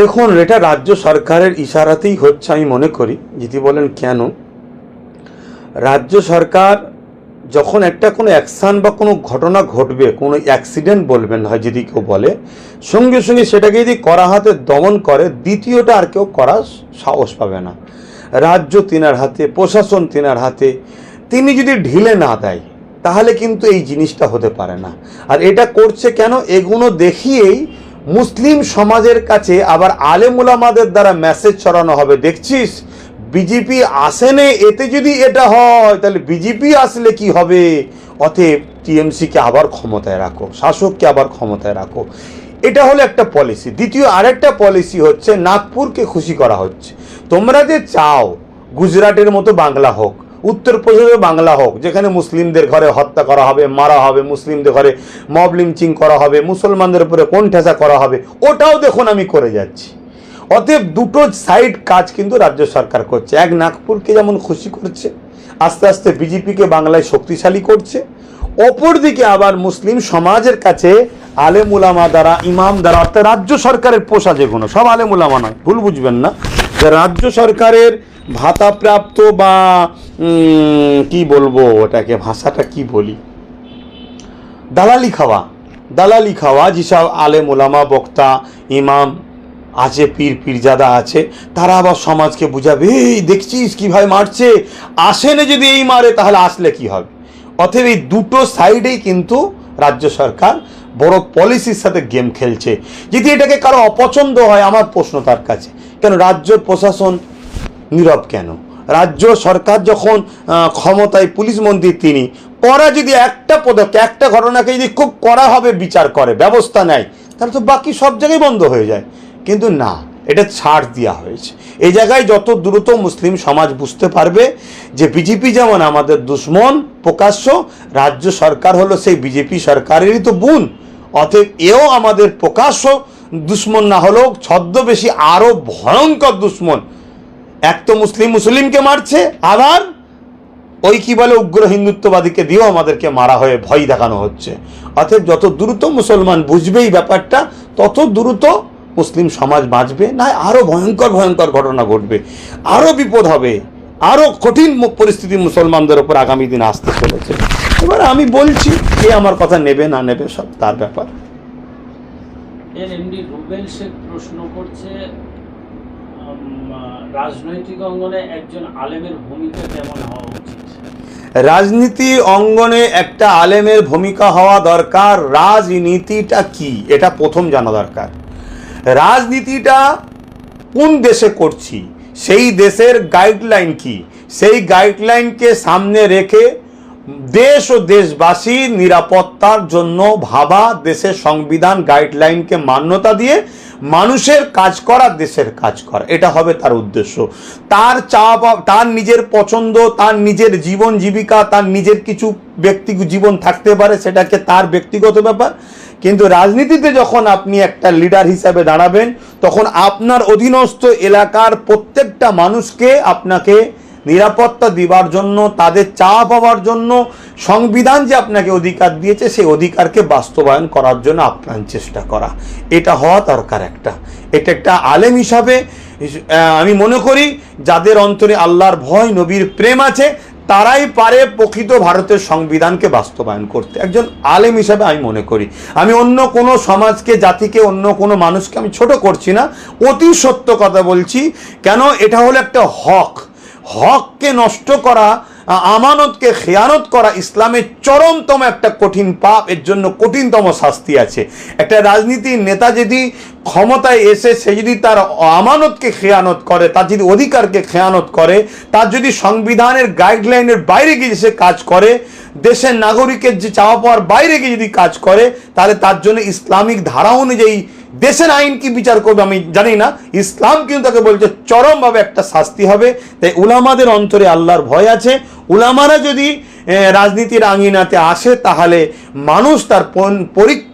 দেখুন, এটা রাজ্য সরকারের ইশারাতেই হচ্ছে আমি মনে করি। যদি বলেন কেন, রাজ্য সরকার যখন একটা কোনো অ্যাকশান বা কোনো ঘটনা ঘটবে, কোনো অ্যাক্সিডেন্ট বলবেন হয় যদি কেউ বলে, সঙ্গে সঙ্গে সেটাকে যদি কড়া হাতে দমন করে, দ্বিতীয়টা আর কেউ করার সাহস পাবে না। রাজ্য তিনার হাতে, প্রশাসন তিনার হাতে, তিনি যদি ঢিলে না দেয় তাহলে কিন্তু এই জিনিসটা হতে পারে না। আর এটা করছে কেন? এগুলো দেখিয়েই মুসলিম সমাজের কাছে আবার আলেম উলামাদের দ্বারা মেসেজ ছড়ানো হবে, দেখছিস বিজেপি আসেনে, এতে যদি এটা হয় তাহলে বিজেপি আসলে কি হবে, অতএব টিএমসিকে আবার ক্ষমতায় রাখো, শাসককে আবার ক্ষমতায় রাখো। এটা হলো একটা পলিসি। দ্বিতীয় আরেকটা পলিসি হচ্ছে নাগপুরকে খুশি করা হচ্ছে। তোমরা যে চাও গুজরাটের মতো বাংলা হোক, উত্তরপ্রদেশে বাংলা হোক, যেখানে মুসলিমদের ঘরে হত্যা করা হবে, মারা হবে, মুসলিমদের ঘরে মব লিঞ্চিং করা হবে, মুসলমানদের উপরে কোন ঠেসা করা হবে, ওটাও দেখুন আমি করে যাচ্ছি। অতএব দুটো সাইড কাজ কিন্তু রাজ্য সরকার করছে। এক, নাগপুরকে যেমন খুশি করছে, আস্তে আস্তে বিজেপিকে বাংলায় শক্তিশালী করছে, অপরদিকে আবার মুসলিম সমাজের কাছে আলেম উলামা দ্বারা, ইমাম দ্বারা, অর্থাৎ রাজ্য সরকারের পোষা যেগুলো, সব আলেম উলামা নয়, ভুল বুঝবেন না, যে রাজ্য সরকারের ভাতাপ্রাপ্ত বা কি বলবো ওটাকে, ভাষাটা কি বলি, দালালি খাওয়া যেসব আলেম ওলামা, বক্তা, ইমাম আছে, পীরজাদা আছে, তারা আবার সমাজকে বুঝাবে, এই দেখছিস কীভাবে মারছে, আসেনে যদি এই মারে তাহলে আসলে কি হবে। অতএব এই দুটো সাইডেই কিন্তু রাজ্য সরকার বড় পলিসির সাথে গেম খেলছে। যদি এটাকে কারো অপছন্দ হয়, আমার প্রশ্ন তার কাছে, কেন রাজ্য প্রশাসন নীরব কেন? রাজ্য সরকার যখন ক্ষমতায়, পুলিশ মন্ত্রী তিনি, করা যদি একটা পদক্ষেপ, একটা ঘটনাকে যদি খুব কড়াভাবে বিচার করে, ব্যবস্থা নেয়, তাহলে তো বাকি সব জায়গায় বন্ধ হয়ে যায়। কিন্তু না, এটা ছাড় দেওয়া হয়েছে। এই জায়গায় যত দ্রুত মুসলিম সমাজ বুঝতে পারবে যে বিজেপি যেমন আমাদের দুশ্মন প্রকাশ্য, রাজ্য সরকার হলো সেই বিজেপি সরকারেরই তো বোন, অতএব এও আমাদের প্রকাশ্য দুশ্মন না হলেও ছদ্মবেশী আরও ভয়ঙ্কর দুশ্মন। এক তো মুসলিমকে মারছে, আবার ওই কি বলে উগ্র হিন্দুত্ববাদীকে দিয়েও আমাদেরকে মারা হয়ে ভয় দেখানো হচ্ছে। অতএব যত দ্রুত মুসলমান বুঝবে এই ব্যাপারটা, তত দ্রুত মুসলিম সমাজ বাঁচবে, না আরও ভয়ঙ্কর ঘটনা ঘটবে, আরও বিপদ হবে, আরও কঠিন পরিস্থিতি মুসলমানদের ওপর আগামী দিন আসতে চলেছে। এবার আমি বলছি, কে আমার কথা নেবে না নেবে সব তার ব্যাপার। এর এমডি রুবেল শেখ প্রশ্ন করছে, রাজনৈতিক অঙ্গনে একজন আলেমের ভূমিকা কেমন হওয়া উচিত? রাজনীতি অঙ্গনে একটা আলেমের ভূমিকা হওয়া দরকার। রাজনীতিটা কি এটা প্রথম জানা দরকার। রাজনীতিটা কোন দেশে করছি, সেই দেশের গাইডলাইন কি, সেই গাইডলাইনকে সামনে রেখে দেশ ও দেশবাসীর নিরাপত্তার জন্য ভাবা, দেশের সংবিধান গাইডলাইনকে মান্যতা দিয়ে মানুষের কাজ করা, দেশের কাজ করা, এটা হবে তার উদ্দেশ্য। তার চাওয়া, তার নিজের পছন্দ, তার নিজের জীবন জীবিকা, তার নিজের কিছু ব্যক্তিগত জীবন থাকতে পারে, সেটাকে তার ব্যক্তিগত ব্যাপার। কিন্তু রাজনীতিতে যখন আপনি একটা লিডার হিসাবে দাঁড়াবেন, তখন আপনার অধীনস্থ এলাকার প্রত্যেকটা মানুষকে আপনাকে নিরাপত্তা দিবার জন্য, তাদের চাওয়া পাওয়ার জন্য, সংবিধান যে আপনাকে অধিকার দিয়েছে সেই অধিকারকে বাস্তবায়ন করার জন্য আপ্রাণ চেষ্টা করা, এটা হওয়া দরকার। এটা একটা আলেম হিসাবে আমি মনে করি যাদের অন্তরে আল্লাহর ভয়, নবীর প্রেম আছে, তারাই পারে প্রকৃত ভারতের সংবিধানকে বাস্তবায়ন করতে। একজন আলেম হিসাবে আমি মনে করি। আমি অন্য কোনো সমাজকে, জাতিকে, অন্য কোনো মানুষকে আমি ছোট করছি না, অতি সত্য কথা বলছি। কেন? এটা হলো একটা হককে নষ্ট করা, আমানতকে খেয়ানত করা ইসলামের চরমতম একটা কঠিন পাপ। এর জন্য কঠিনতম শাস্তি আছে। একটা রাজনীতির নেতা যদি ক্ষমতায় এসে সে যদি তার আমানতকে খেয়ানত করে, তার যদি অধিকারকে খেয়ানত করে, তার যদি সংবিধানের গাইডলাইনের বাইরে গিয়ে সে কাজ করে, দেশের নাগরিকের যে চাওয়া পাওয়ার বাইরে গিয়ে যদি কাজ করে, তাহলে তার জন্য ইসলামিক ধারা অনুযায়ী দেশের আইন কি বিচার করবে আমি জানি না, ইসলাম কিন্তু তাকে বলছে চরমভাবে একটা শাস্তি হবে। তাই উলামাদের অন্তরে আল্লাহর ভয় আছে। উলামারা যদি রাজনীতির আঙিনাতে আসে, তাহলে মানুষ তার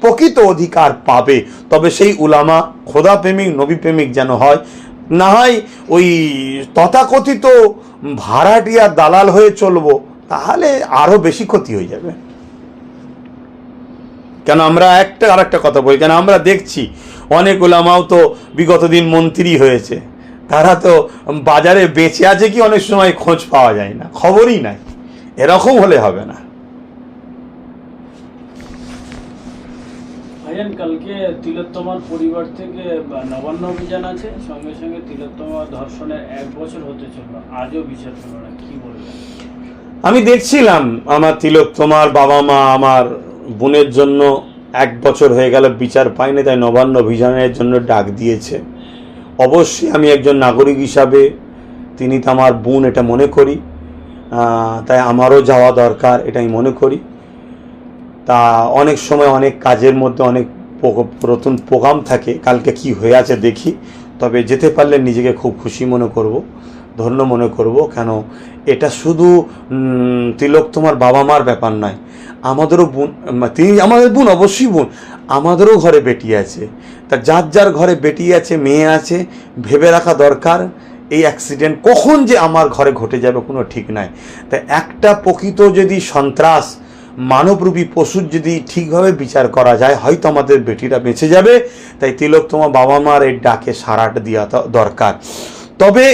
প্রকৃত অধিকার পাবে। তবে সেই উলামা খোদাপ্রেমিক, নবীপ্রেমিক যেন হয়, না হয় ওই তথাকথিত ভাড়াটিয়া দালাল হয়ে চলবো, তাহলে আরও বেশি ক্ষতি হয়ে যাবে। কেন আমরা আরেকটা কথা বলি, কেন আমরা দেখছি অনেক ওলামাও তো বিগত দিন মন্ত্রী হয়েছে, তারা তো বাজারে বেঁচে আছে কি অনেক সময় খোঁজ পাওয়া যায় না, খবরই নাই। এরকম হলে হবে না। ভাইজান, কালকে তিলোত্তমার পরিবার থেকে নবান্ন অভিযান আছে, সঙ্গে সঙ্গে তিলোত্তমা ধর্ষণের 1 বছর হতে চলল, আজও বিচার হলো না, কি বলবেন? আমি দেখছিলাম আমার তিলোত্তমার বাবা মা আমার বোনের জন্য 1 বছর হয়ে গেল বিচার পায়নি, তাই নবান্ন অভিযানের জন্য ডাক দিয়েছে। অবশ্যই আমি একজন নাগরিক হিসাবে, তিনি তো আমার বোন এটা মনে করি, তাই আমারও যাওয়া দরকার এটাই মনে করি। তা অনেক সময় অনেক কাজের মধ্যে অনেক নতুন প্রোগ্রাম থাকে, কালকে কি হয়ে আছে দেখি। তবে যেতে পারলে নিজেকে খুব খুশি মনে করব, ধন্য মনে করব। কেন, এটা শুধু তিলোত্তমার বাবা মার ব্যাপার নয়, আমাদেরও বোন, তিনি আমাদের বোন, অবশ্যই বোন, আমাদেরও ঘরে বেটি আছে। তা যার যার ঘরে বেটি আছে, মেয়ে আছে, ভেবে রাখা দরকার এই অ্যাক্সিডেন্ট কখন যে আমার ঘরে ঘটে যাবে কোনো ঠিক নাই। তাই একটা প্রকৃত যদি সন্ত্রাস মানবরূপী পশুর যদি ঠিকভাবে বিচার করা যায়, হয়তো আমাদের বেটিরা বেঁচে যাবে। তাই তিলোত্তমা বাবা মার এই ডাকে সাড়াটা দেওয়া দরকার। তবে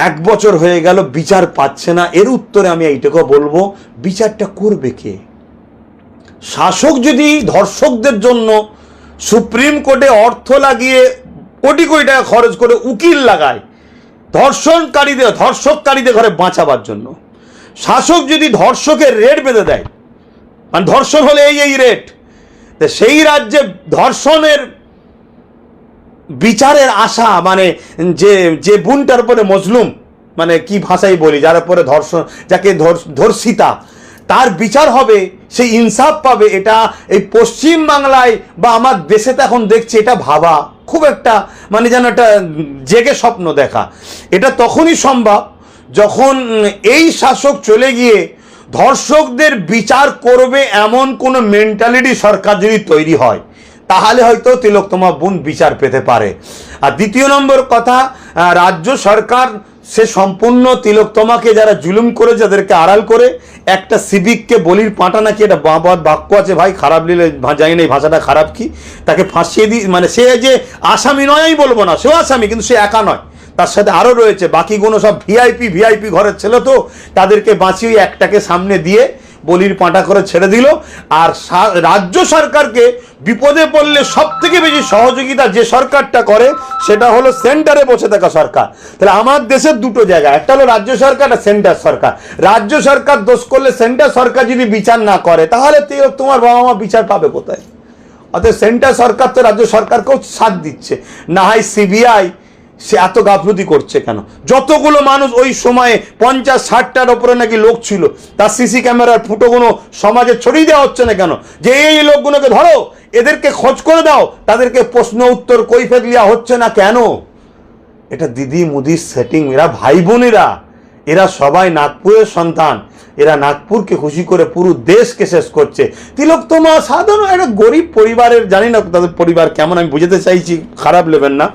1 বছর হয়ে গেল বিচার পাচ্ছে না, এর উত্তরে আমি এইটুকু বলবো, বিচারটা করবে কে? শাসক যদি ধর্ষকদের জন্য সুপ্রিম কোর্টে অর্থ লাগিয়ে কোটি কোটি টাকা খরচ করে উকিল লাগায় ধর্ষককারীদের ঘরে বাঁচাবার জন্য, শাসক যদি ধর্ষকের রেট বেঁধে দেয়, মানে ধর্ষণ হলে এই রেট, সেই রাজ্যে ধর্ষণের বিচারের আশা, মানে যে বোনটার উপরে মজলুম, মানে কি ভাষায় বলি, যার উপরে ধর্ষণ, যাকে ধর্ষিতা, তার বিচার হবে, সেই ইনসাফ পাবে, এটা এই পশ্চিম বাংলায় বা আমার দেশে তো এখন দেখছি, এটা ভাবা খুব একটা মানে যেন একটা জেগে স্বপ্ন দেখা। এটা তখনই সম্ভব যখন এই শাসক চলে গিয়ে ধর্ষকদের বিচার করবে এমন কোনো মেন্টালিটি সরকার যদি তৈরি হয়, তাহলে হয়তো তিলোত্তমা বোন বিচার পেতে পারে। আর দ্বিতীয় নম্বর কথা, রাজ্য সরকার সে সম্পূর্ণ তিলোত্তমাকে যারা জুলুম করে, যাদেরকে আড়াল করে, একটা সিভিককে বলির পাঁটা নাকি এটা বাক্য আছে ভাই, খারাপ নিলে জানি না এই ভাষাটা খারাপ কি, তাকে ফাঁসিয়ে দিই, মানে সে যে আসামি নয় আমি বলবো না, সেও আসামি, কিন্তু সে একা নয়, তার সাথে আরও রয়েছে বাকিগুলো সব ভিআইপি ঘরের ছেলে, তো তাদেরকে বাঁচিয়ে একটাকে সামনে দিয়ে বলির পাঁটা করে ছেড়ে দিল। আর রাজ্য সরকারকে বিপদে পড়লে সব থেকে বেশি সহযোগিতা যে সরকারটা করে সেটা হলো সেন্টারে বসে থাকা সরকার। তাহলে আমার দেশের দুটো জায়গা, একটা হলো রাজ্য সরকার আর সেন্টার সরকার। রাজ্য সরকার দোষ করলে সেন্টার সরকার যদি বিচার না করে, তাহলে তোমার বাবা মা বিচার পাবে কোথায়? অর্থাৎ সেন্টার সরকার তো রাজ্য সরকারকেও সাথ দিচ্ছে না, হয় সিবিআই সে এত গাফলতি করছে কেন? যতগুলো মানুষ ওই সময়ে 50-60টার ওপরে নাকি লোক ছিল, তার সিসি ক্যামেরার ফুটোগুলো সমাজে ছড়িয়ে দেওয়া হচ্ছে না কেন? যে এই লোকগুলোকে ধরো, এদেরকে খোঁজ করে দাও, তাদেরকে প্রশ্ন উত্তর কৈফিয়ত দেওয়া হচ্ছে না কেন? এটা দিদি মুদির সেটিং। এরা ভাই বোনেরা, এরা সবাই নাগপুরের সন্তান, এরা নাগপুরকে খুশি করে পুরো দেশকে শেষ করছে। তিলোত্তমা সাধারণ একটা গরিব পরিবারের, জানি না তাদের পরিবার কেমন, আমি বুঝাতে চাইছি, খারাপ নেবেন না।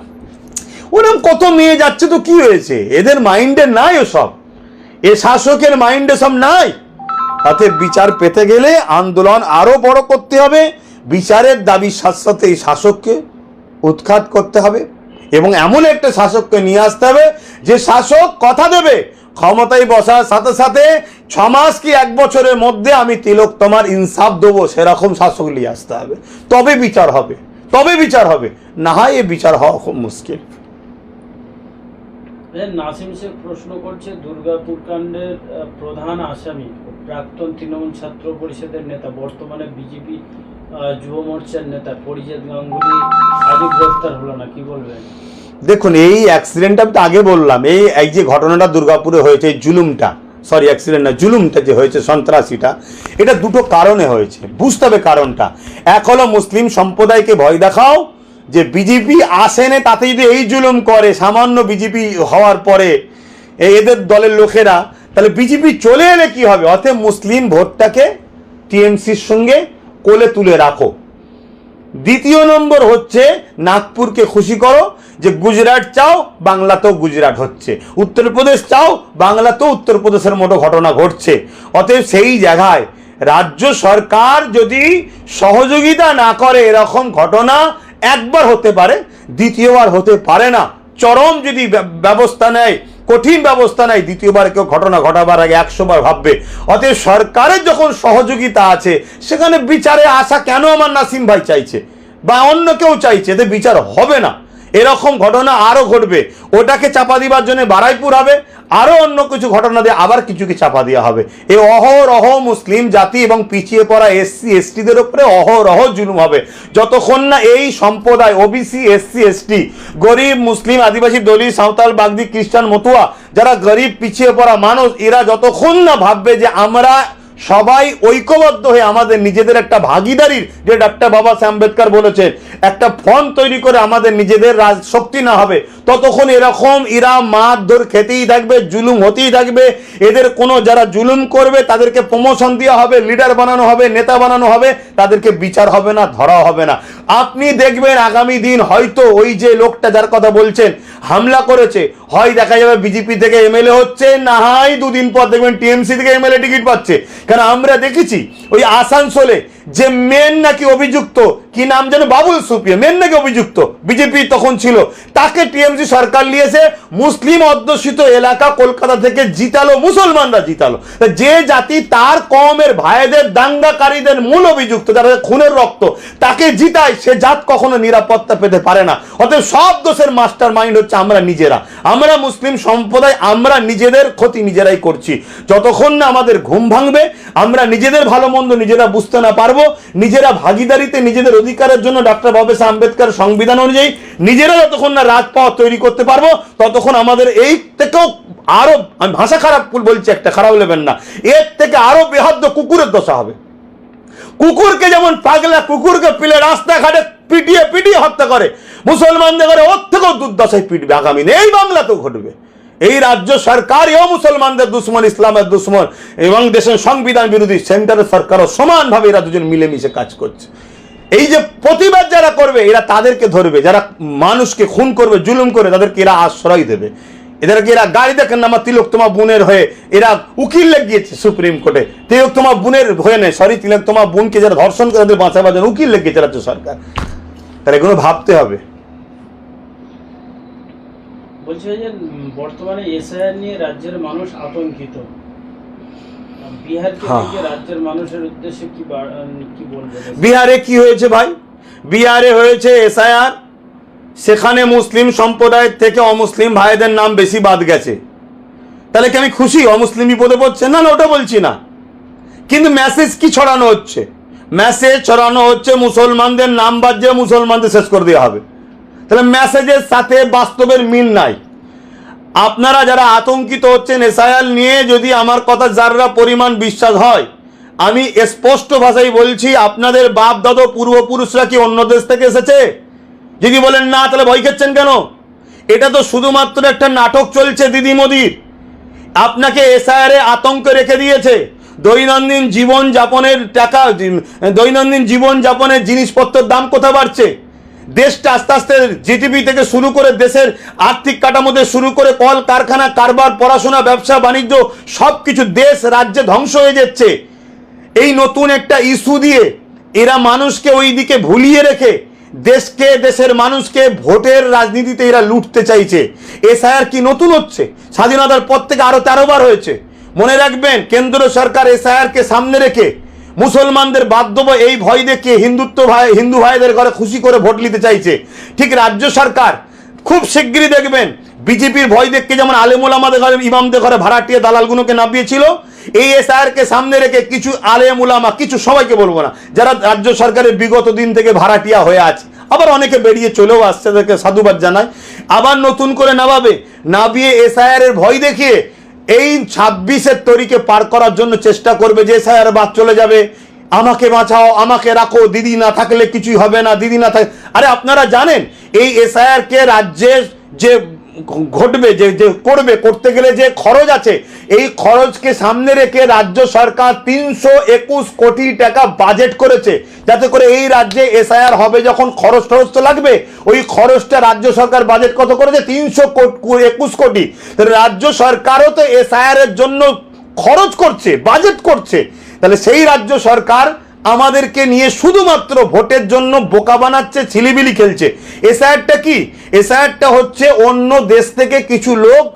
ওরকম কত মেয়ে যাচ্ছে, তো কি হয়েছে? এদের মাইন্ডে নাই ওসব, এ শাসকের মাইন্ডে সব নাই। তাতে বিচার পেতে গেলে আন্দোলন আরো বড় করতে হবে, বিচারের দাবির সাথে সাথে এই শাসককে উৎখাত করতে হবে এবং এমন একটা শাসককে নিয়ে আসতে হবে যে শাসক কথা দেবে, ক্ষমতায় বসার সাথে সাথে 6 মাস কি 1 বছরের মধ্যে আমি তিলোত্তমার ইনসাফ দেবো, সেরকম শাসক নিয়ে আসতে হবে। তবে বিচার হবে, না হয় এ বিচার হওয়া খুব মুশকিল। নাসিম শেখ প্রশ্ন করছে, দুর্গাপুর কাণ্ডের প্রধান আসামি প্রাক্তন তৃণমূল ছাত্র পরিষদের নেতা, বর্তমানে বিজেপি যুব মোর্চার নেতা পরিজিৎ গাঙ্গুলি আজও গ্রেফতার হলো না, কি বলবেন? দেখুন, এই অ্যাক্সিডেন্টটা আমি তো আগে বললাম, এই যে ঘটনাটা দুর্গাপুরে হয়েছে, এই জুলুমটা, সরি অ্যাক্সিডেন্ট না, জুলুমটা যে হয়েছে, সন্ত্রাসীটা, এটা দুটো কারণে হয়েছে, বুঝতে হবে কারণটা। এক হলো মুসলিম সম্প্রদায়কে ভয় দেখাও যে বিজেপি আসেনে, তাতে যদি এই জুলুম করে, সামান্য বিজেপি হওয়ার পরে এদের দলের লোকেরা, তাহলে বিজেপি চলে এলে কি হবে? অতএব মুসলিম ভোটটাকে টিএমসির সঙ্গে কোলে তুলে রাখো। দ্বিতীয় নম্বর হচ্ছে নাগপুরকে খুশি করো যে গুজরাট চাও, বাংলাতেও গুজরাট হচ্ছে, উত্তরপ্রদেশ চাও, বাংলাতেও উত্তরপ্রদেশের মতো ঘটনা ঘটছে। অতএব সেই জায়গায় রাজ্য সরকার যদি সহযোগিতা না করে, এরকম ঘটনা একবার হতে পারে, দ্বিতীয়বার হতে পারে না। চরম যদি ব্যবস্থা নেয়, কঠিন ব্যবস্থা নেয়, দ্বিতীয়বার কেউ ঘটনা ঘটাবার আগে 100 বার ভাববে। অতএব সরকারের যখন সহযোগিতা আছে সেখানে বিচারে আসা কেন আমার নাসিম ভাই চাইছে বা অন্য কেউ চাইছে, এতে বিচার হবে না। এরকম ঘটনা আরো ঘটবে, ওটাকে চাপা দিবার জন্য বারাইপুর হবে, আরো অন্য কিছু ঘটনা দিয়ে আবার কিছুকে চাপা দেওয়া হবে। এই অহরহ মুসলিম জাতি এবং পিছিয়ে পড়া এসসি এসটিদের উপরে অহরহ জুলুম হবে যতক্ষণ না এই সম্প্রদায় ওবিসি এসসি এসটি গরিব মুসলিম আদিবাসী দলিত সাঁওতাল বাগদি খ্রিস্টান মতুয়া যারা গরিব পিছিয়ে পড়া মানুষ, এরা যতক্ষণ না ভাববে যে আমরা সবাই ঐক্যবদ্ধ হয়ে আমাদের নিজেদের একটা ভাগিদারির, যে ডক্টর বাবা সাহেব আম্বেদকর বলেছেন, একটা ফ্রন্ট তৈরি করে আমাদের নিজেদের শক্তি না হবে, ততক্ষণ এরকম এরা মারধর খেতেই থাকবে, জুলুম হতেই থাকবে। এদের কোনো যারা জুলুম করবে তাদেরকে প্রমোশন দেওয়া হবে, লিডার বানানো হবে, নেতা বানানো হবে, তাদেরকে বিচার হবে না, ধরা হবে না। আপনি দেখবেন আগামী দিন হয়তো ওই যে লোকটা যার কথা বলছেন হামলা করেছে, হয় দেখা যাবে বিজেপি থেকে এমএলএ হচ্ছে, না হয় দুদিন পর দেখবেন টিএমসি থেকে এমএলএ টিকিট পাচ্ছে। কারণ আমরা দেখেছি ওই আসানসোলে যে মেন নাকি অভিযুক্ত, কি নাম যেন, বাবুল সুপ্রিয়, মেন নাকি অভিযুক্ত, বিজেপি তখন ছিল, তাকে টিএমসি সরকার নিয়েছে, মুসলিম অধ্যুষিত এলাকা কলকাতা থেকে জিতালো, মুসলমানরা জিতালো। যে জাতি তার কওমের ভাইদের দাঙ্গাকারীদের মূল অভিযুক্ত, যারা খুনের রক্ত, তাকে জিতায়, সে জাত কখনো নিরাপত্তা পেতে পারে না। অতএব সব দোষের মাস্টার মাইন্ড হচ্ছে আমরা নিজেরা, আমরা মুসলিম সম্প্রদায়, আমরা নিজেদের ক্ষতি নিজেরাই করছি। যতক্ষণ না আমাদের ঘুম ভাঙবে, আমরা নিজেদের ভালো মন্দ নিজেরা বুঝতে না পারবো, নিজেরা ভাগিদারিতে নিজেদের অধিকারের জন্য ডক্টর বাবা সাহেব আম্বেদকর সংবিধান অনুযায়ী নিজেরা যতক্ষণ না রাজপথ তৈরি করতে পারবো, ততক্ষণ আমাদের এই থেকেও আরো, আমি ভাষা খারাপ বলছি একটা, খারাপ নেবেন না, এর থেকে আরো বেহদ্দ কুকুরের দশা হবে। কুকুরকে যেমন পাগলা কুকুরকে পিলে রাস্তাঘাটে পিটিয়ে পিটিয়ে হত্যা করে, মুসলমানদের ঘরে ওর থেকেও দুর্দশায় পিটবে আগামী দিনে, এই বাংলাতেও ঘটবে। এই রাজ্য সরকার এও মুসলমানদের দুশ্মন, ইসলামের দুশ্মন এবং দেশের সংবিধান বিরোধী সেন্টারের সরকারও সমানভাবে এরা দুজন মিলেমিশে কাজ করছে। এই যে প্রতিবাদ যারা করবে এরা তাদেরকে ধরবে, যারা মানুষকে খুন করবে, জুলুম করে, তাদেরকে এরা আশ্রয় দেবে। এদেরকে এরা গাড়ি দেখেন না, আমার তিলোত্তমা বোনের হয়ে এরা উকিল লেগিয়েছে সুপ্রিম কোর্টে, তিলোত্তমা বোনের হয়ে নেই, সরি, তিলোত্তমা বোনকে যারা ধর্ষণ করে তাদের বাঁচাবার জন্য উকিল লেগিয়েছে রাজ্য সরকার। তারা এগুলো ভাবতে হবে। বলছে যে বর্তমানে এসআইআর নিয়ে রাজ্যের মানুষ আতঙ্কিত, বিহারকে থেকে রাজ্যের মানুষের উদ্দেশ্যে কি বলবেন? বিহারে কি হয়েছে ভাই? বিহারে হয়েছে এসআইআর, সেখানে মুসলিম সম্প্রদায়ের থেকে অমুসলিম ভাইদের নাম বেশি বাদ গেছে। তাহলে কি আমি খুশি অমুসলিম বিপদে পড়ছে? না, ওটা বলছি না, কিন্তু মেসেজ কি ছড়ানো হচ্ছে? মেসেজ ছড়ানো হচ্ছে মুসলমানদের নাম বাদ দিয়ে মুসলমানদের শেষ করে দেওয়া হবে। তাহলে মেসেজের সাথে বাস্তবের মিল নাই। আপনারা যারা আতঙ্কিত হচ্ছেন এসআইআর নিয়ে, যদি আমার কথা যারা পরিমাণ বিশ্বাস হয়, আমি স্পষ্ট ভাষায় বলছি, আপনাদের বাপ দাদা পূর্বপুরুষরা কি অন্য দেশ থেকে এসেছে? যদি বলেন না, তাহলে ভয় খাচ্ছেন কেন? এটা তো শুধুমাত্র একটা নাটক চলছে দিদি মোদির, আপনাকে এসআইআরে আতঙ্কে রেখে দিয়েছে। দৈনন্দিন জীবন যাপনের টাকা, দৈনন্দিন জীবন যাপনের জিনিসপত্রের দাম কোথায় বাড়ছে? দেশটা আস্তে আস্তে জিডিপি থেকে শুরু করে দেশের আর্থিক কাঠামোতে শুরু করে কল কারখানা, কারবার, পড়াশোনা, ব্যবসা বাণিজ্য সব কিছু দেশ রাজ্যে ধ্বংস হয়ে যাচ্ছে। এই নতুন একটা ইস্যু দিয়ে এরা মানুষকে ওই দিকে ভুলিয়ে রেখে দেশকে, দেশের মানুষকে ভোটের রাজনীতিতে এরা লুটতে চাইছে। এসআইআর কি নতুন হচ্ছে? স্বাধীনতার পর থেকে আরো 13 বার হয়েছে। মনে রাখবেন, কেন্দ্র সরকার এসআইআর কে সামনে রেখে মুসলমানদের বাধ্য এই ভয় দেখে হিন্দু ভাইদের ঘরে খুশি করে ভোট নিতে চাইছে। ঠিক রাজ্য সরকার খুব শিগগিরই দেখবেন বিজেপির ভয় দেখে যেমন আলেমুল আমাদের ঘরে, ইমামদের ঘরে ভাড়াটিয়া দালালগুলোকে নামিয়েছিল, এই এসআইআর কে সামনে রেখে কিছু আলেম উলামা, কিছু সবাইকে বলবো না, যারা রাজ্য সরকারের বিগত দিন থেকে ভাড়াটিয়া হয়ে আছে, আবার অনেকে বেরিয়ে চলেও আসছে, তাদেরকে সাধুবাদ জানায়, আবার নতুন করে নামিয়ে এসআইআর এর ভয় দেখিয়ে এই 26-এর তরিকে পার করার জন্য চেষ্টা করবে যে এসআইআর বাদ চলে যাবে, আমাকে বাঁচাও, আমাকে রাখো, দিদি না থাকলে কিছুই হবে না, দিদি না থাকলে। আরে আপনারা জানেন এই এসআইআর কে রাজ্যে যে ঘটবে, যে করতে গেলে যে খরচ আছে, এই খরচকে সামনে রেখে রাজ্য সরকার 321 কোটি টাকা বাজেট করেছে, যাতে করে এই রাজ্যে এসআইআর হবে যখন খরচ তো লাগবে, ওই খরচটা রাজ্য সরকার বাজেট কত করেছে? 321 কোটি। রাজ্য সরকারও তো এসআইআর এর জন্য খরচ করছে, বাজেট করছে। তাহলে সেই রাজ্য সরকার আমাদেরকে নিয়ে শুধুমাত্র ভোটের জন্য বোকা বানাচ্ছে, ছিলিবিলি খেলছে। এসআইআরটা কি? এসআইআরটা হচ্ছে অন্য দেশ থেকে কিছু লোক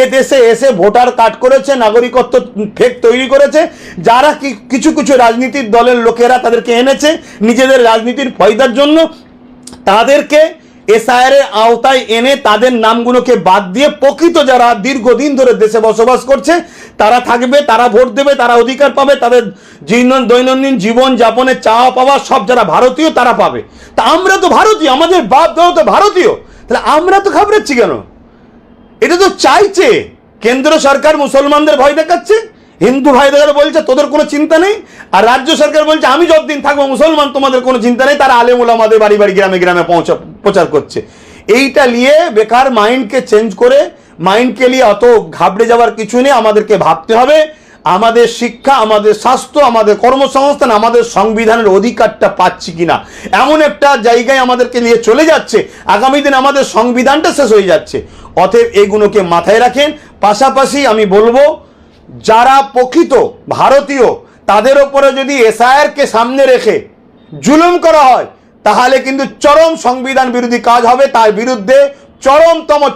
এ দেশে এসে ভোটার কার্ড করেছে, নাগরিকত্ব ফেক তৈরি করেছে, যারা কিছু কিছু রাজনীতির দলের লোকেরা তাদেরকে এনেছে নিজেদের রাজনীতির ফয়দার জন্য। তাদেরকে এসআইআর এর আওতায় এনে তাদের নামগুলোকে বাদ দিয়ে প্রকৃত যারা দীর্ঘদিন ধরে দেশে বসবাস করছে তারা থাকবে, তারা ভোট দেবে, তারা অধিকার পাবে, তাদের দৈনন্দিন জীবন যাপনের চাওয়া পাওয়া সব যারা ভারতীয় তারা পাবে। তা আমরা তো ভারতীয়, আমাদের বাপ দাদা তো ভারতীয়, তাহলে আমরা তো ঘাবড়াচ্ছি কেন? এটা তো চাইছে কেন্দ্র সরকার মুসলমানদের ভয় দেখাচ্ছে, হিন্দু ভাইদের বলছে তোদের কোনো চিন্তা নেই, আর রাজ্য সরকার বলছে আমি যতদিন থাকবো মুসলমান তোমাদের কোনো চিন্তা নেই। তারা আলেম ওলামাদের বাড়ি বাড়ি গ্রামে গ্রামে প্রচার করছে। এইটা নিয়ে বেকার মাইন্ডকে চেঞ্জ করে, মাইন্ডকে নিয়ে অত ঘাবড়ে যাওয়ার কিছু নেই। আমাদেরকে ভাবতে হবে আমাদের শিক্ষা, আমাদের স্বাস্থ্য, আমাদের কর্মসংস্থান, আমাদের সংবিধানের অধিকারটা পাচ্ছি কিনা। এমন একটা জায়গায় আমাদেরকে নিয়ে চলে যাচ্ছে, আগামী দিন আমাদের সংবিধানটা শেষ হয়ে যাচ্ছে। অতএব এগুলোকে মাথায় রাখেন। পাশাপাশি আমি বলবো যারা প্রকৃত ভারতীয় তাদের ওপরে যদি এসআইআরকে সামনে রেখে জুলুম করা হয় তাহলে কিন্তু চরম সংবিধান বিরোধী কাজ হবে। তার বিরুদ্ধে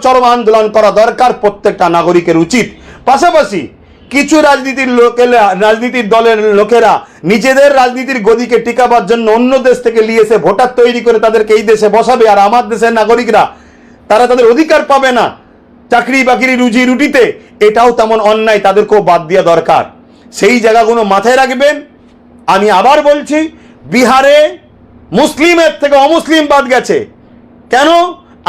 চরম আন্দোলন করা দরকার, প্রত্যেকটা নাগরিকের উচিত। পাশাপাশি কিছু রাজনীতির দলের লোকেরা নিজেদের রাজনীতির গদিকে টিকাবার জন্য অন্য দেশ থেকে নিয়ে এসে ভোটার তৈরি করে তাদেরকে এই দেশে বসাবে, আর আমার দেশের নাগরিকরা তারা তাদের অধিকার পাবে না চাকরি বাকরি রুজি রুটিতে। এটাও তেমন অন্যায়, তাদেরকেও বাদ দেওয়া দরকার। সেই জায়গাগুলো মাথায় রাখবেন। আমি আবার বলছি, বিহারে মুসলিমের থেকে অমুসলিম বাদ গেছে কেন?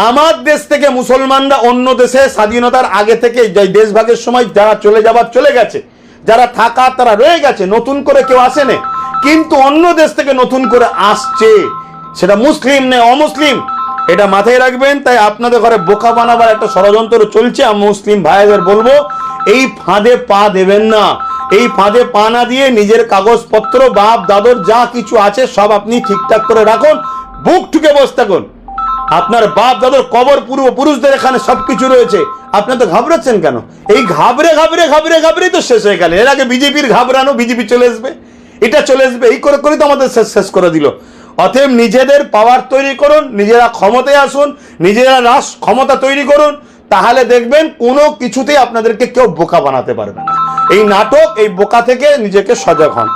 আমার দেশ থেকে মুসলমানরা অন্য দেশে স্বাধীনতার আগে থেকে দেশভাগের সময় যারা চলে গেছে, যারা থাকার তারা রয়ে গেছে, নতুন করে কেউ আসেনি। কিন্তু অন্য দেশ থেকে নতুন করে আসছে, সেটা মুসলিম নেই অমুসলিম, এটা মাথায় রাখবেন। তাই আপনাদের ঘরে বোকা বানাবার একটা ষড়যন্ত্র চলছে। আমি মুসলিম ভাইদের বলবো এই ফাঁদে পা দেবেন না। এই ফাঁদে পা না দিয়ে নিজের কাগজপত্র, বাপ দাদর যা কিছু আছে সব আপনি ঠিকঠাক করে রাখুন, বুক ঠুকে বসে থাকুন। আপনার বাপ দাদর কবর পূর্বপুরুষদের এখানে সবকিছু রয়েছে, আপনার তো ঘাবড়াচ্ছেন কেন? এই ঘাবড়ে তো শেষ হয়ে গেল। এর আগে বিজেপির ঘাবড়ানো, বিজেপি চলে আসবে, এটা চলে আসবে, এই করে তো আমাদের শেষ করে দিল। অতএব নিজেদের পাওয়ার তৈরি করুন, নিজেরা ক্ষমতায় আসুন, নিজেরা ক্ষমতা তৈরি করুন, তাহলে দেখবেন কোনো কিছুতেই আপনাদেরকে কেউ বোকা বানাতে পারবে না। এই নাটক, এই বোকা থেকে নিজেকে সজাগ হন।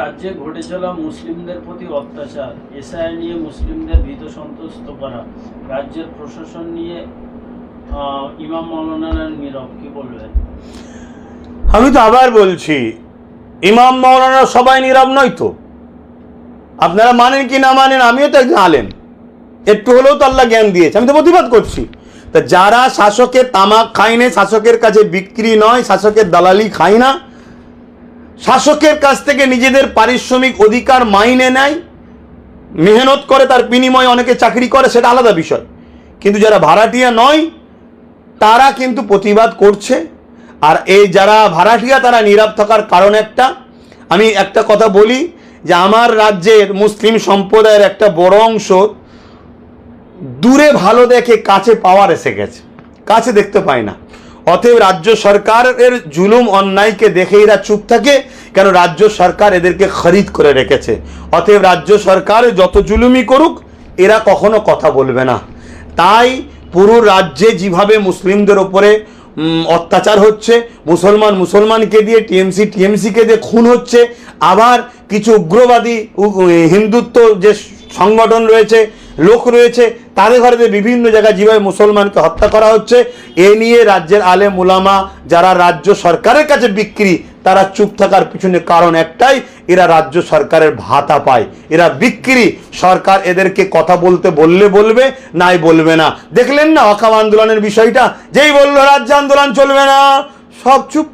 রাজ্যে ঘটে চলা মুসলিমদের প্রতি অত্যাচার, এসআইআর নিয়ে মুসলিমদের ভীত সন্ত্রস্ত করা, রাজ্যের প্রশাসন নিয়ে ইমাম মাওলানার নীরব, কি বলবেন? আমি তো আবার বলছি, ইমাম মাওলানা সবাই নীরব নয় তো। আপনারা মানেন কি না মানেন, আমিও তো একজন আলেম, একটু হলেও তো আল্লাহ জ্ঞান দিয়েছে, আমি তো প্রতিবাদ করছি। তা যারা শাসকের তামাক খায় না, শাসকের কাছে বিক্রি নয়, শাসকের দালালি খায় না, শাসকের কাছ থেকে নিজেদের পারিশ্রমিক অধিকার মাইনে নেয়, মেহনত করে, তার বিনিময়ে অনেকে চাকরি করে, সেটা আলাদা বিষয়। কিন্তু যারা ভাড়াটিয়া নয় তারা কিন্তু প্রতিবাদ করছে। আর এই যারা ভাড়াটিয়া তারা নীরব থাকার কারণ একটা, আমি একটা কথা বলি যে আমার রাজ্যের মুসলিম সম্প্রদায়ের একটা বড় অংশ দূরে ভালো দেখে কাছে পাওয়ার এসে গেছে, কাছে দেখতে পায় না। অতএব রাজ্য সরকারের জুলুম অন্যায়কে দেখে এরা চুপ থাকে, কেন রাজ্য সরকার এদেরকে খরিদ করে রেখেছে। অতএব রাজ্য সরকার যত জুলুমি করুক এরা কখনো কথা বলবে না। তাই পুরো রাজ্যে যেভাবে মুসলিমদের ওপরে অত্যাচার হচ্ছে, মুসলমানকে দিয়ে টিএমসিকে দিয়ে খুন হচ্ছে, আবার কিছু উগ্রবাদী হিন্দুত্ব যে সংগঠন রয়েছে, লোক রয়েছে, তাদের ঘরে বিভিন্ন জায়গায় যেভাবে মুসলমানকে হত্যা করা হচ্ছে, এ নিয়ে রাজ্যের আলেম উলামা যারা রাজ্য সরকারের কাছে বিক্রি, তারা চুপ থাকার পিছনে কারণ একটাই, এরা রাজ্য সরকারের ভাতা পায়, এরা বিক্রি। সরকার এদেরকে কথা বলতে বলবে, নাই বলবে না। দেখলেন না ওয়াকাফ আন্দোলনের বিষয়টা, যেই বললো রাজ্য আন্দোলন চলবে না, সব চুপ।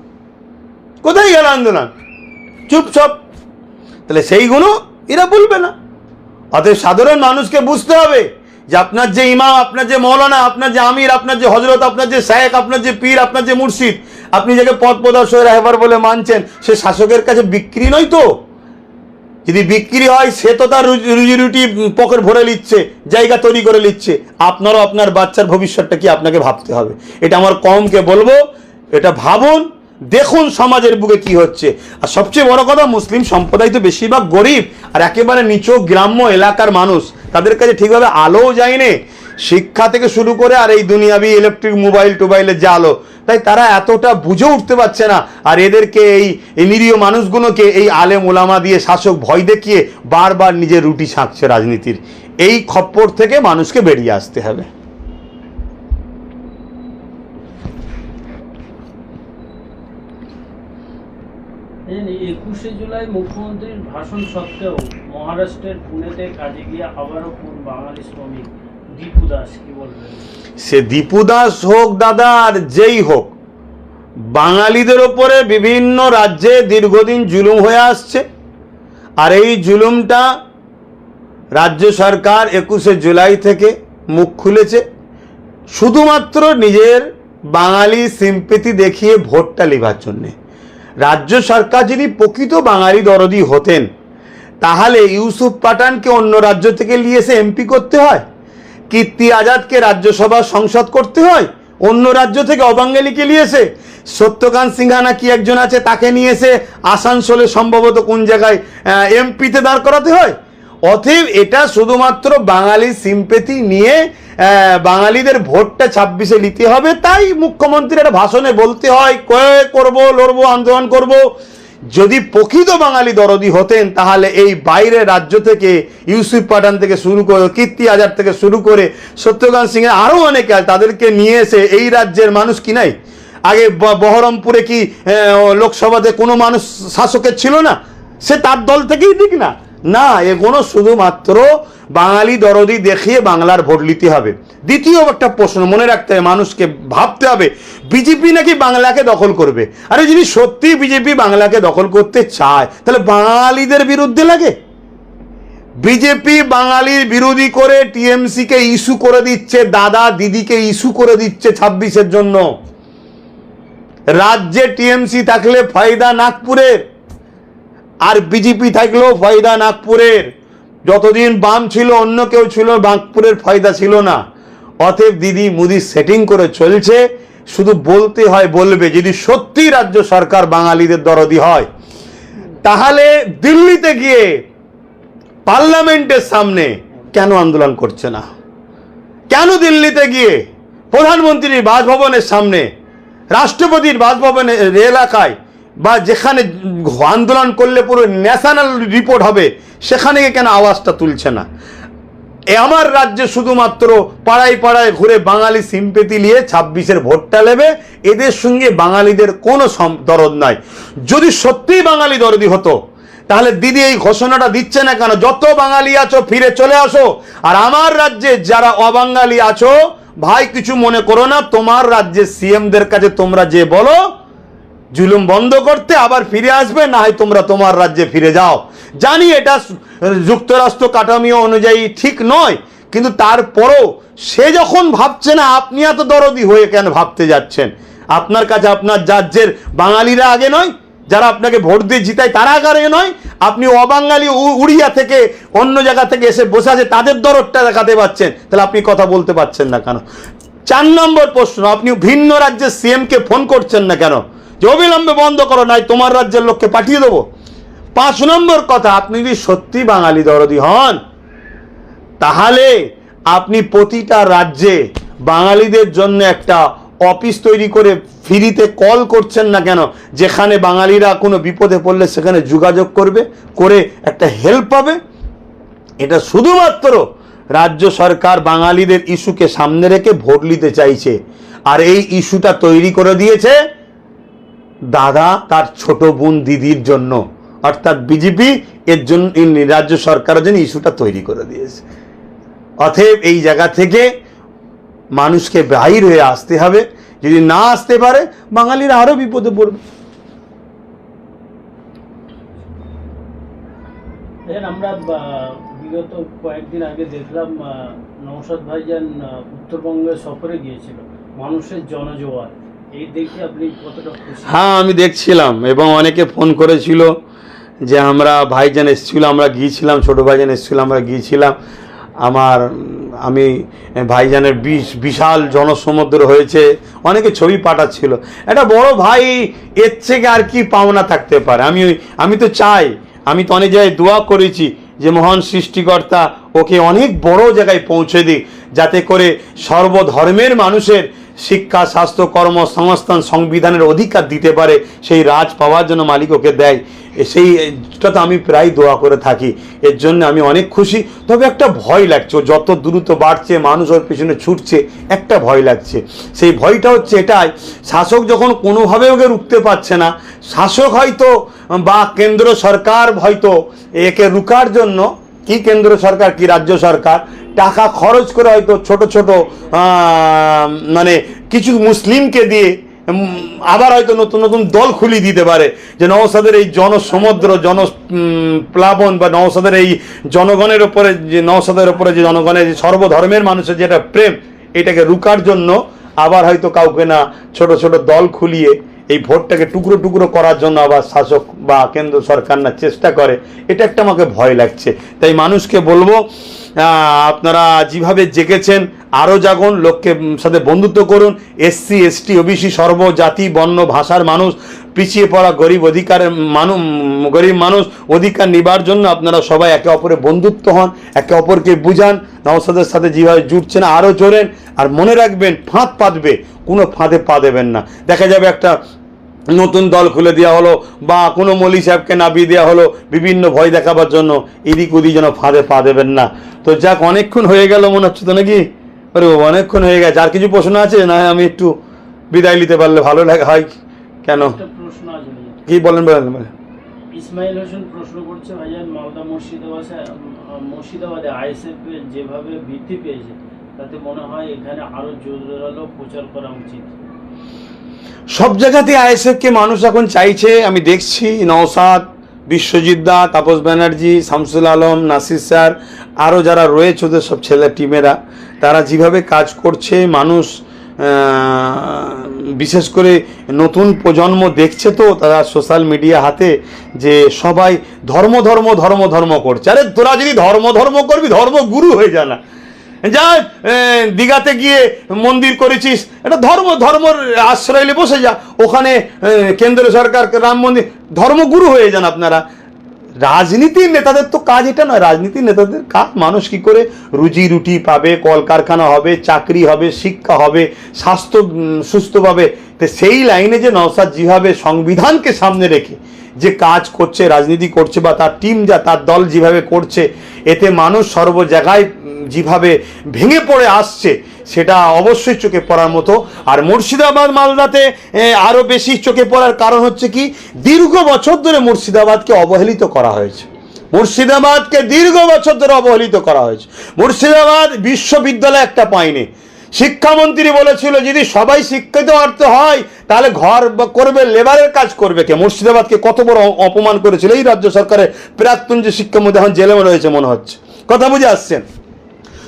কোথায় গেল আন্দোলন? চুপ সব। তাহলে সেইগুলো এরা বলবে না। অতএব সাধারণ মানুষকে বুঝতে হবে যে আপনার যে ইমাম, আপনার যে মৌলানা, আপনার যে আমির, আপনার যে হজরত, আপনার যে শায়েখ, আপনার যে পীর, আপনার যে মুর্শিদ, আপনি যাকে পথ প্রদর্শক রাহবার বলে মানছেন, সে শাসকের কাছে বিক্রি নয় তো। যদি বিক্রি হয় সে তো তার রুজি রুটি পকেট ভরে নিচ্ছে, জায়গা তৈরি করে নিচ্ছে, আপনারও আপনার বাচ্চার ভবিষ্যৎটা কি আপনাকে ভাবতে হবে। এটা আমার কমকে বলবো, এটা ভাবুন, দেখুন সমাজের বুকে কি হচ্ছে। আর সবচেয়ে বড় কথা, মুসলিম সম্প্রদায় তো বেশিরভাগ গরিব আর একেবারে নিচু গ্রাম্য এলাকার মানুষ, তাদের কাছে ঠিকভাবে আলোও যায়নি, শিক্ষা থেকে শুরু করে আর এই দুনিয়াবি ইলেকট্রিক মোবাইল টোবাইলের যে আলো, তাই তারা এতটা বুঝে উঠতে পারছে না। আর এদেরকে এই নিরীহ মানুষগুলোকে এই আলেম ওলামা দিয়ে শাসক ভয় দেখিয়ে বারবার নিজের রুটি ছাঁকছে রাজনীতির। এই খপ্পর থেকে মানুষকে বেরিয়ে আসতে হবে। 21শে জুলাই মুখ্যমন্ত্রীর ভাষণ সত্ত্বেও মহারাষ্ট্রের পুনেতে কাজে গিয়ে আবারও কোন বাঙালি শ্রমিক দীপু দাস, কি বলবেন? সে দীপু দাস হোক দাদা, আর যেই হোক, বাঙালিদের ওপরে বিভিন্ন রাজ্যে দীর্ঘদিন জুলুম হয়ে আসছে। আর এই জুলুমটা রাজ্য সরকার 21শে জুলাই থেকে মুখ খুলেছে শুধুমাত্র নিজের বাঙালি সিম্পেথি দেখিয়ে ভোটটা নেবার জন্যে। রাজ্য সরকার যদি প্রকৃত বাঙালি দরদি হতেন, তাহলে ইউসুফ পাঠানকে অন্য রাজ্য থেকে নিয়ে এসে এমপি করতে হয়, কীর্তি আজাদকে রাজ্যসভা সংসদ করতে হয় অন্য রাজ্য থেকে অবাঙালিকে নিয়ে এসে, সত্যকান্ত সিনহা নাকি একজন আছে তাকে নিয়ে এসে আসানসোলে সম্ভবত কোন জায়গায় এমপিতে দাঁড় করাতে হয়। অতএব এটা শুধুমাত্র বাঙালি সিম্পেথি নিয়ে বাঙালিদের ভোটটা 26-এ নিতে হবে, তাই মুখ্যমন্ত্রীর ভাষণে বলতে হয় করবো, লড়বো, আন্দোলন করব। যদি প্রকৃত বাঙালি দরদি হতেন, তাহলে এই বাইরের রাজ্য থেকে ইউসুফ পাঠান থেকে শুরু করে, কীর্তি আজাদ থেকে শুরু করে, সত্যকান্ত সিংহ আরও অনেকে তাদেরকে নিয়ে এসে এই রাজ্যের মানুষ কি নাই, আগে বহরমপুরে কি লোকসভাতে কোনো মানুষ শাসকের ছিল না, সে তার দল থেকেই দিক না, না, এগুলো শুধুমাত্র বাঙালি দরদি দেখিয়ে বাংলার ভোট নিতে হবে। দ্বিতীয় একটা প্রশ্ন মনে রাখতে হবে, মানুষকে ভাবতে হবে, বিজেপি নাকি বাংলাকে দখল করবে। আরে যদি সত্যি বিজেপি বাংলাকে দখল করতে চায়, তাহলে বাঙালিদের বিরুদ্ধে লাগে। বিজেপি বাঙালির বিরোধী করে টিএমসিকে ইস্যু করে দিচ্ছে, দাদা দিদিকে ইস্যু করে দিচ্ছে 26-এর জন্য। রাজ্যে টিএমসি থাকলে ফায়দা নাগপুরের, আর বিজেপি থাকলেও ফায়দা নাগপুরের। যতদিন বাম ছিল, অন্য কেউ ছিল, নাগপুরের ফায়দা ছিল না। অতএব দিদি মোদি সেটিং করে চলছে, শুধু বলতে হয় বলবে। যদি সত্যি রাজ্য সরকার বাঙালিদের দরদি হয়, তাহলে দিল্লিতে গিয়ে পার্লামেন্টের সামনে কেন আন্দোলন করছে না? কেন দিল্লিতে গিয়ে প্রধানমন্ত্রীর বাসভবনের সামনে, রাষ্ট্রপতির বাসভবনের এলাকায় বা যেখানে আন্দোলন করলে পুরো ন্যাশনাল রিপোর্ট হবে, সেখানে কেন আওয়াজটা তুলছে না? আমার রাজ্যে শুধুমাত্র পাড়ায় পাড়ায় ঘুরে বাঙালি সিম্পেথি নিয়ে 26-এর ভোটটা নেবে, এদের সঙ্গে বাঙালিদের কোনো দরদ নাই। যদি সত্যিই বাঙালি দরদি হতো, তাহলে দিদি এই ঘোষণাটা দিচ্ছে না কেন? যত বাঙালি আছো ফিরে চলে আসো, আর আমার রাজ্যে যারা অবাঙালি আছো, ভাই কিছু মনে করো না, তোমার রাজ্যের সিএমদের কাছে তোমরা যে বলো জুলুম বন্ধ করতে, আবার ফিরে আসবে, না হয় তোমরা তোমার রাজ্যে ফিরে যাও। জানি এটা যুক্তরাষ্ট্র কাঠামো অনুযায়ী ঠিক নয়, কিন্তু তারপরও সে যখন ভাবছে না, আপনি এত দরদি হয়ে কেন ভাবতে যাচ্ছেন? আপনার কাছে আপনার রাজ্যের বাঙালিরা আগে নয়? যারা আপনাকে ভোট দিয়ে জিতায় তারা আগে নয়? আপনি অবাঙালি উড়িয়া থেকে অন্য জায়গা থেকে এসে বসে আছে, তাদের দরদটা দেখাতে পাচ্ছেন, তাহলে আপনি কথা বলতে পারছেন না কেন? 4 নম্বর প্রশ্ন, আপনি ভিন্ন রাজ্যের সিএমকে ফোন করছেন না কেন যে অবিলম্বে বন্ধ করো, নাই তোমার রাজ্যের লোককে পাঠিয়ে দেবো? 5 নম্বর কথা, আপনি যদি সত্যি বাঙালি দরদি হন, তাহলে আপনি প্রতিটা রাজ্যে বাঙালিদের জন্য একটা অফিস তৈরি করে ফ্রিতে কল করছেন না কেন? যেখানে বাঙালিরা কোনো বিপদে পড়লে সেখানে যোগাযোগ করবে, করে একটা হেল্প পাবে। এটা শুধুমাত্র রাজ্য সরকার বাঙালিদের ইস্যুকে সামনে রেখে ভোট নিতে চাইছে। আর এই ইস্যুটা তৈরি করে দিয়েছে দাদা তার ছোট বোন দিদির জন্য, অর্থাৎ বিজেপি এর জন্য রাজ্য সরকারের জন্য ইস্যুটা তৈরি করে দিয়েছে। অতএব এই জায়গা থেকে মানুষকে বাহির হয়ে আসতে হবে। যদি না আসতে পারে, বাঙালিরা আরো বিপদে পড়বে। আমরা বিগত কয়েকদিন আগে দেখলাম নওশাদ ভাইজান উত্তরবঙ্গে সফরে গিয়েছিল, মানুষের জনজোয়ার, এই দেখে আপনি কতটা খুশি? হ্যাঁ, আমি দেখছিলাম এবং অনেকে ফোন করেছিল যে আমরা ভাইজান এসেছিল, আমরা গিয়েছিলাম, ছোটো ভাইজান এসেছিল, আমরা গিয়েছিলাম। আমি ভাইজানের বিশাল জনসমুদ্র হয়েছে, অনেকে ছবি পাঠাচ্ছিল। একটা বড় ভাই এর থেকে আর কি পাওনা থাকতে পারে? আমি তো চাই, আমি তো অনেক জায়গায় দোয়া করেছি যে মহান সৃষ্টিকর্তা ওকে অনেক বড় জায়গায় পৌঁছে দিক, যাতে করে সর্বধর্মের মানুষের শিক্ষা, স্বাস্থ্য, কর্মসংস্থান, সংবিধানের অধিকার দিতে পারে। সেই রাজ পাওয়ার জন্য মালিক ওকে দেয়, সেইটা তো আমি প্রায় দোয়া করে থাকি। এর জন্য আমি অনেক খুশি। তবে একটা ভয় লাগছে, ও যত দ্রুত বাড়ছে, মানুষ ওর পিছনে ছুটছে, একটা ভয় লাগছে। সেই ভয়টা হচ্ছে এটাই, শাসক যখন কোনোভাবে ওকে রুখতে পারছে না, শাসক হয়তো বা কেন্দ্র সরকার হয়তো একে রুখার জন্য, কি কেন্দ্র সরকার কি রাজ্য সরকার টাকা খরচ করে হয়তো ছোট ছোট মানে কিছু মুসলিমকে দিয়ে আবার হয়তো নতুন নতুন দল খুলি দিতে পারে, যে নওশাদের এই জনসমুদ্র, প্লাবন বা নওশাদের এই জনগণের ওপরে, যে নওশাদের ওপরে যে জনগণের যে সর্বধর্মের মানুষের যেটা প্রেম, এটাকে রুখার জন্য আবার হয়তো কাউকে না ছোট ছোট দল খুলিয়ে এই ভোটটাকে টুকরো টুকরো করার জন্য আবার শাসক বা কেন্দ্র সরকার না চেষ্টা করে। এটা একটা আমাকে ভয় লাগছে। তাই মানুষকে বলবো, আপনারা যেভাবে জেগেছেন আরও জাগুন, লোককে সাথে বন্ধুত্ব করুন। এসসি, এসটি, ওবিসি, সর্বজাতি, বর্ণ, ভাষার মানুষ, পিছিয়ে পড়া গরিব মানুষ অধিকার নিবার জন্য আপনারা সবাই একে অপরের বন্ধুত্ব হন, একে অপরকে বুঝান। নওশাদের সাথে যেভাবে জুটছেন আরও জোরেন। আর মনে রাখবেন, ফাঁদ পাতবে, কোনো ফাঁদে পা দেবেন না। দেখা যাবে একটা নতুন দল খুলে দেওয়া হলো বা কোনো মৌলী সাহেবকে নামিয়ে দেওয়া হলো বিভিন্ন ভয় দেখাবার জন্য, এদিক ওদিক যেন ফাঁদে পা দেবেন না। তো যাক, অনেকক্ষণ হয়ে গেল মনে হচ্ছে তো নাকি? আরে অনেকক্ষণ হয়ে গেছে। আর কিছু প্রশ্ন আছে না? আমি একটু বিদায় নিতে পারলে ভালো লাগে হয়। কেন, প্রশ্ন আছে? কি বলেন? ইসমাইল হোসেন প্রশ্ন করছে, ভাইজান মালদা মুর্শিদাবাদে আইএসএফ যেভাবে বৃদ্ধি পেয়েছে, তাতে মনে হয় এখানে আরো জোরালো প্রচার করা উচিত। সব জায়গাতে আইএসএফকে মানুষ এখন চাইছে, আমি দেখছি। নওশাদ, বিশ্বজিৎ দা, তাপস ব্যানার্জি, শামসুল আলম, নাসির স্যার, আরও যারা রয়েছে ওদের সব ছেলে টিমেরা, তারা যেভাবে কাজ করছে, মানুষ বিশেষ করে নতুন প্রজন্ম দেখছে, তো তারা সোশ্যাল মিডিয়া হাতে, যে সবাই ধর্ম ধর্ম ধর্ম ধর্ম করছে। আরে তোরা যদি ধর্ম করবি, ধর্মগুরু হয়ে যা না। যা দীঘাতে গিয়ে মন্দির করেছিস, এটা ধর্মর আশ্রয় নিয়ে বসে যা, ওখানে কেন্দ্র সরকার রাম মন্দির, ধর্মগুরু হয়ে যান আপনারা। রাজনীতির নেতাদের তো কাজ এটা নয়। রাজনীতির নেতাদের কাজ মানুষ কি করে রুজি রুটি পাবে, কলকারখানা হবে, চাকরি হবে, শিক্ষা হবে, স্বাস্থ্য সুস্থ পাবে। তো সেই লাইনে যে নওশাদ যেভাবে সংবিধানকে সামনে রেখে যে কাজ করছে, রাজনীতি করছে, বা তার টিম তার দল যেভাবে করছে, এতে মানুষ সর্ব জায়গায় যেভাবে ভেঙে পড়ে আসছে, সেটা অবশ্যই চোখে পড়ার মতো। আর মুর্শিদাবাদ, মালদাতে আরও বেশি চোখে পড়ার কারণ হচ্ছে কি, দীর্ঘ বছর ধরে মুর্শিদাবাদকে অবহেলিত করা হয়েছে। মুর্শিদাবাদকে দীর্ঘ বছর ধরে অবহেলিত করা হয়েছে। মুর্শিদাবাদ বিশ্ববিদ্যালয় একটা পায়নি। শিক্ষামন্ত্রী বলেছিল, যদি সবাই শিক্ষিত অর্থ হয় তাহলে ঘর করবে, লেবারের কাজ করবে কে? মুর্শিদাবাদকে কত বড় অপমান করেছিল এই রাজ্য সরকারের প্রাক্তন যে শিক্ষামন্ত্রী, এখন জেলে রয়েছে মনে হচ্ছে। কথা বুঝে আসছেন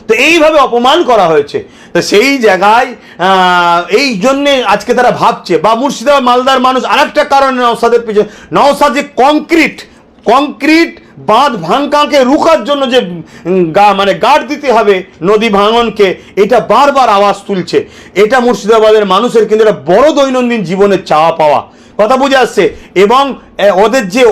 তো? এইভাবে অপমান করা হয়েছে। তো সেই জায়গায় এই জন্যে আজকে তারা ভাবছে, বা মুর্শিদাবাদ, মালদার মানুষ আরেকটা কারণে নওশাদের পিছনে, নওশাদ যে কংক্রিট বাঁধ ভাঙকাকে রুখার জন্য যে মানে গার্ড দিতে হবে নদী ভাঙনকে, এটা বারবার আওয়াজ তুলছে। এটা মুর্শিদাবাদের মানুষের কিন্তু একটা বড় দৈনন্দিন জীবনের চাওয়া পাওয়া। কথা বুঝে আসছে? এবং ওদের যে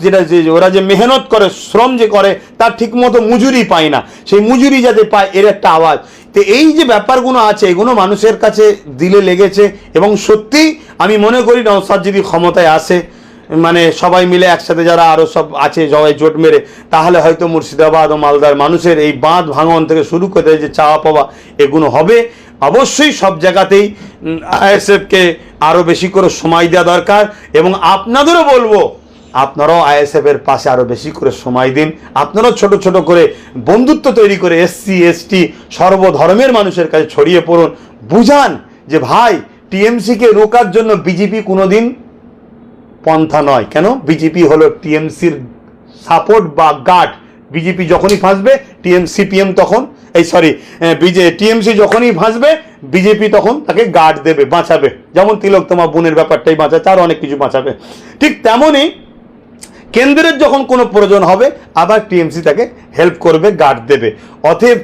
যেটা ওরা যে মেহনত করে, শ্রম যে করে, তার ঠিকমতো মজুরি পায় না, সেই মজুরি যাতে পায়, এর একটা আওয়াজ। তো এই যে ব্যাপারগুলো আছে, এগুলো মানুষের কাছে দিলে লেগেছে। এবং সত্যি আমি মনে করি নওশাদ যদি ক্ষমতায় আসে, মানে সবাই মিলে একসাথে যারা আরও সব আছে সবাই জোট মেরে, তাহলে হয়তো মুর্শিদাবাদ ও মালদার মানুষের এই বাঁধ ভাঙন থেকে শুরু করে যে চাওয়া পাওয়া, এগুলো হবে। অবশ্যই সব জায়গাতেই আইএসএফকে আরও বেশি করে সময় দেওয়া দরকার। এবং আপনাদেরও বলবো, আপনারাও আইএসএফের পাশে আরও বেশি করে সময় দিন। আপনারাও ছোট ছোট করে বন্ধুত্ব তৈরি করে এসসি, এসটি, সর্বধর্মের মানুষের কাছে ছড়িয়ে পড়ুন। বুঝান যে ভাই, টিএমসিকে রোকার জন্য বিজেপি কোনোদিন পন্থা নয়। কেন? বিজেপি হলো টিএমসির সাপোর্ট বা গার্ড। বিজেপি যখনই ফাঁসবে, সিপিএম তখন টিএমসি যখনই ফাঁসবে, বিজেপি তখন তাকে গার্ড দেবে, বাঁচাবে। যেমন তিলোত্তমা বোনের ব্যাপারটাই বাঁচাচ্ছে, আর অনেক কিছু বাঁচাবে। ঠিক তেমনই কেন্দ্রের যখন কোনো প্রয়োজন হবে আবার টিএমসি তাকে হেল্প করবে, গার্ড দেবে। অতএব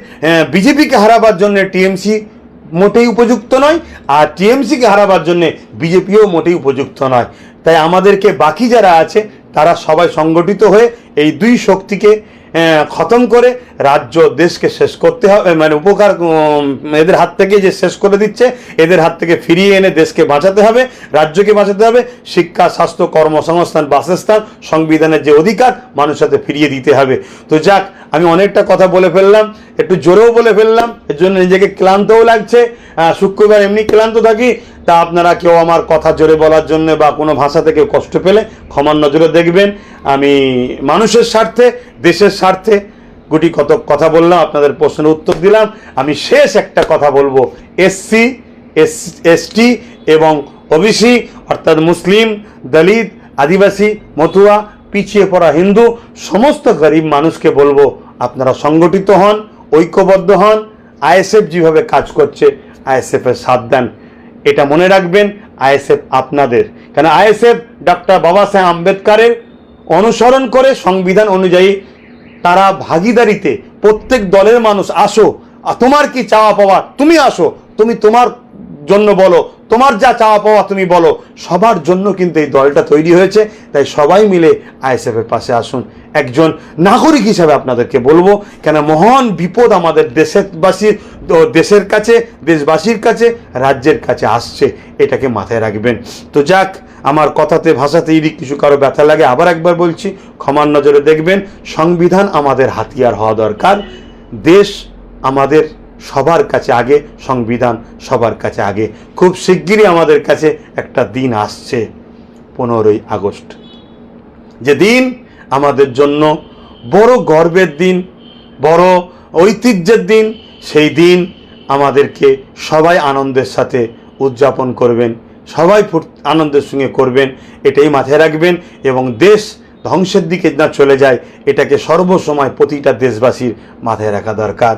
বিজেপিকে হারাবার জন্য টিএমসি মোটেই উপযুক্ত নয়, আর টিএমসিকে হারাবার জন্য বিজেপিও মোটেই উপযুক্ত নয়। তাই আমাদেরকে বাকি যারা আছে তারা সবাই সংগঠিত হয়ে এই দুই শক্তিকে খতম করে রাজ্য দেশকে শেষ করতে হবে, মানে উপকার এদের হাত থেকে যে শেষ করে দিচ্ছে এদের হাত থেকে ফিরিয়ে এনে দেশকে বাঁচাতে হবে, রাজ্যকে বাঁচাতে হবে। শিক্ষা, স্বাস্থ্য, কর্মসংস্থান, বাসস্থান, সংবিধানের যে অধিকার মানুষের সাথে ফিরিয়ে দিতে হবে। তো যাক, আমি অনেকটা কথা বলে ফেললাম, একটু জোরেও বলে ফেললাম, এর জন্য নিজেকে ক্লান্তও লাগছে। শুক্রবার এমনি ক্লান্ত থাকি, তা আপনারা কেউ আমার কথা জোরে বলার জন্য বা কোনো ভাষা থেকে কষ্ট পেলে ক্ষমার নজরে দেখবেন। আমি মানুষের স্বার্থে, দেশের স্বার্থে গুটি কত কথা বললাম, আপনাদের প্রশ্নের উত্তর দিলাম। আমি শেষ একটা কথা বলবো, এসসি, এসটি এবং ওবিসি অর্থাৎ মুসলিম, দলিত, আদিবাসী, মতুয়া, পিছিয়ে পড়া হিন্দু, সমস্ত গরিব মানুষকে বলবো আপনারা সংগঠিত হন, ঐক্যবদ্ধ হন। আইএসএফ যেভাবে কাজ করছে আইএসএফের সাথ দেন, এটা মনে রাখবেন। আইএসএফ আপনাদের, কেন আইএসএফ ডক্টর বাবা সাহেব আম্বেদকরের অনুসরণ করে সংবিধান অনুযায়ী তারা ভাগিদারিতে প্রত্যেক দলের মানুষ আসো, তোমার কি চাওয়া পাওয়া তুমি আসো, তুমি তোমার জন্য বলো, তোমার যা চাওয়া পাওয়া তুমি বলো, সবার জন্য কিন্তু এই দলটা তৈরি হয়েছে। তাই সবাই মিলে আইএসএফের পাশে আসুন। একজন নাগরিক হিসাবে আপনাদেরকে বলবো, কেন মহান বিপদ আমাদের দেশের কাছে, দেশবাসীর কাছে, রাজ্যের কাছে আসছে, এটাকে মাথায় রাখবেন। তো যাক, আমার কথাতে ভাষাতে যদি কিছু কারো ব্যথা লাগে আবার একবার বলছি, ক্ষমার নজরে দেখবেন। সংবিধান আমাদের হাতিয়ার হওয়া দরকার, দেশ আমাদের সবার কাছে আগে, সংবিধান সবার কাছে আগে। খুব শিগগিরই আমাদের কাছে একটা দিন আসছে 15ই আগস্ট, যে দিন আমাদের জন্য বড় গর্বের দিন, বড় ঐতিহ্যের দিন। সেই দিন আমাদেরকে সবাই আনন্দের সাথে উদযাপন করবেন, সবাই আনন্দের সঙ্গে করবেন, এটাই মাথায় রাখবেন। এবং দেশ ধ্বংসের দিকে না চলে যায়, এটাকে সর্বসময় প্রতিটা দেশবাসীর মাথায় রাখা দরকার।